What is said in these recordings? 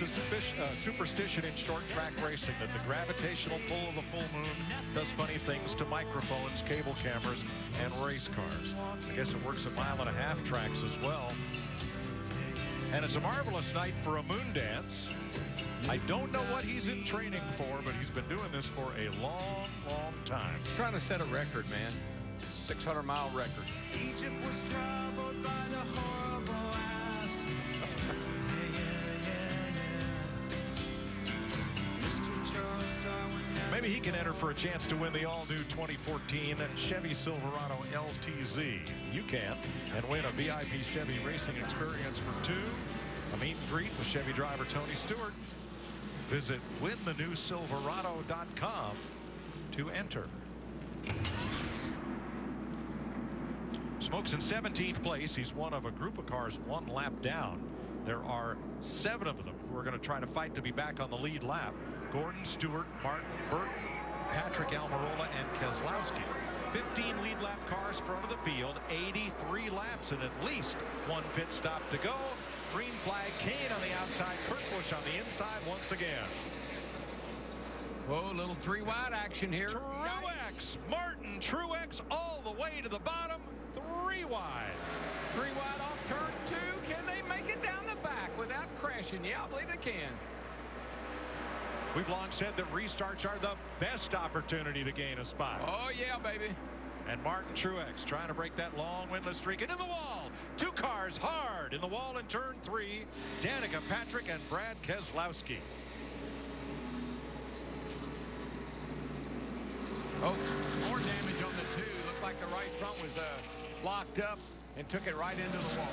superstition in short track racing that the gravitational pull of the full moon does funny things to microphones, cable cameras, and race cars. I guess it works at 1.5-mile tracks as well. And it's a marvelous night for a moon dance. I don't know what he's in training for, but he's been doing this for a long, long time. He's trying to set a record, man. 600-mile record. Egypt was troubled by the horrible ass. Maybe he can enter for a chance to win the all-new 2014 Chevy Silverado LTZ. You can, and win a VIP Chevy racing experience for 2, a meet and greet with Chevy driver Tony Stewart. Visit winthenewsilverado.com to enter. Smoke's in 17th place. He's one of a group of cars 1 lap down. There are 7 of them who are going to try to fight to be back on the lead lap. Gordon, Stewart, Martin, Burt, Patrick Almirola, and Keselowski. 15 lead lap cars front of the field, 83 laps, and at least 1 pit stop to go. Green flag, Kane on the outside, Kurt Busch on the inside once again. Whoa, a little 3-wide action here. Truex, Martin Truex all the way to the bottom, 3 wide. 3 wide off turn 2. Can they make it down the back without crashing? Yeah, I believe they can. We've long said that restarts are the best opportunity to gain a spot. Oh, yeah, baby. And Martin Truex trying to break that long winless streak into the wall. 2 cars hard in the wall in turn 3. Danica, Patrick, and Brad Keselowski. Oh, more damage on the 2. Looked like the right front was locked up and took it right into the wall.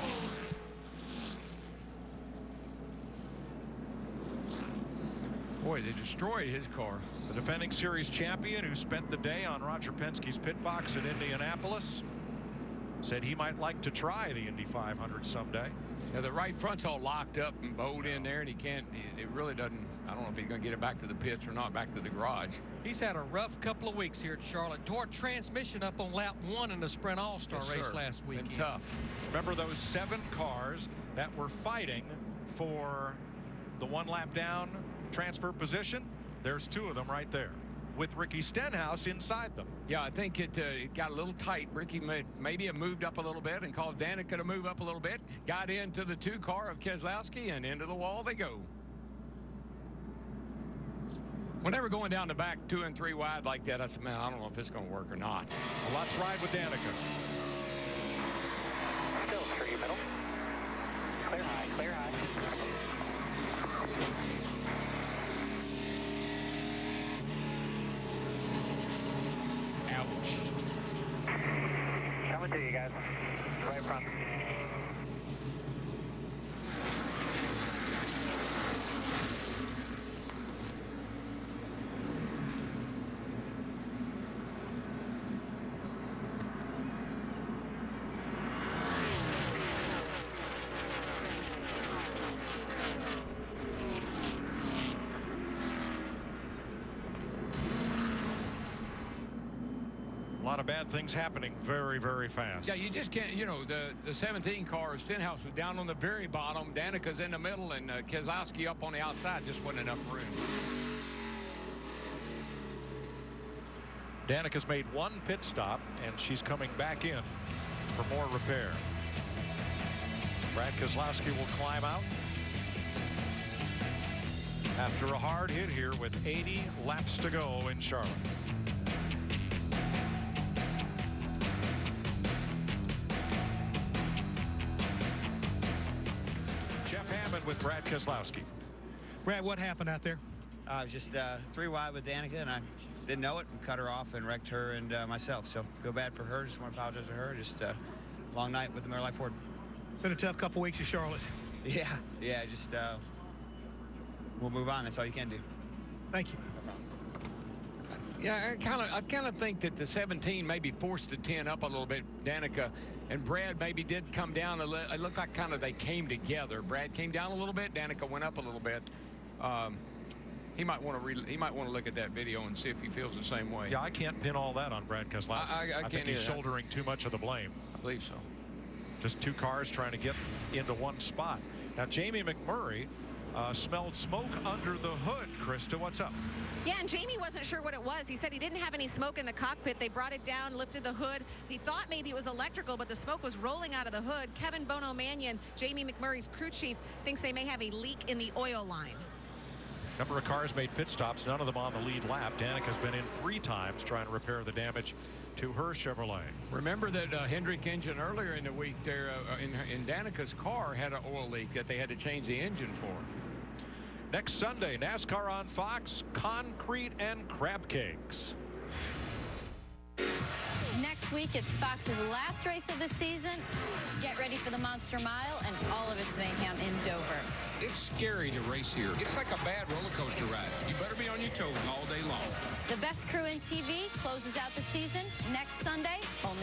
Boy, they destroyed his car. The defending series champion who spent the day on Roger Penske's pit box at Indianapolis said he might like to try the Indy 500 someday. Yeah, the right front's all locked up and bowed in there, and he can't, it really doesn't, I don't know if he's going to get it back to the pits or not, back to the garage. He's had a rough couple of weeks here at Charlotte. Tore transmission up on lap 1 in the Sprint All-Star race last weekend. Been tough. Remember those 7 cars that were fighting for the 1 lap down transfer position? There's 2 of them right there, with Ricky Stenhouse inside them. Yeah, I think it got a little tight. Ricky maybe have moved up a little bit and caused Danica to move up a little bit. Got into the 2 car of Keselowski, and into the wall they go. Whenever going down the back 2 and 3 wide like that, I said, man, I don't know if it's going to work or not. Well, let's ride with Danica. Still 3 middle. Clear high, clear high. Ouch. Coming to you guys. Right front. A lot of bad things happening very, very fast. Yeah, you just can't, you know, the 17 car, Stenhouse was down on the very bottom. Danica's in the middle, and Keselowski up on the outside. Just wasn't enough room. Danica's made 1 pit stop, and she's coming back in for more repair. Brad Keselowski will climb out after a hard hit here with 80 laps to go in Charlotte. With Brad Keselowski. Brad, what happened out there? I was just 3 wide with Danica, and I didn't know it and cut her off and wrecked her and myself. So feel bad for her. Just want to apologize to her. Just a long night with the Miller Lite Ford. Been a tough couple weeks in Charlotte. Yeah. Just we'll move on. That's all you can do. Thank you. Yeah, I kind of think that the 17 maybe forced the 10 up a little bit. Danica and Brad maybe did come down a little. It looked like kind of they came together. Brad came down a little bit. Danica went up a little bit. He might want to look at that video and see if he feels the same way. Yeah, I can't pin all that on Brad Keselowski. I think he's shouldering too much of the blame. I believe so. Just 2 cars trying to get into 1 spot. Now, Jamie McMurray smelled smoke under the hood. Krista, what's up? Yeah, and Jamie wasn't sure what it was. He said he didn't have any smoke in the cockpit. They brought it down, lifted the hood. He thought maybe it was electrical, but the smoke was rolling out of the hood. Kevin Bono Mannion, Jamie McMurray's crew chief, thinks they may have a leak in the oil line. Number of cars made pit stops, none of them on the lead lap. Danica's been in 3 times trying to repair the damage to her Chevrolet. Remember that Hendrick engine earlier in the week there in Danica's car had an oil leak that they had to change the engine for. Next Sunday, NASCAR on Fox, concrete and crab cakes. Next week, it's Fox's last race of the season. Get ready for the Monster Mile and all of its mayhem in Dover. It's scary to race here. It's like a bad roller coaster ride. You better be on your toes all day long. The best crew in TV closes out the season next Sunday, only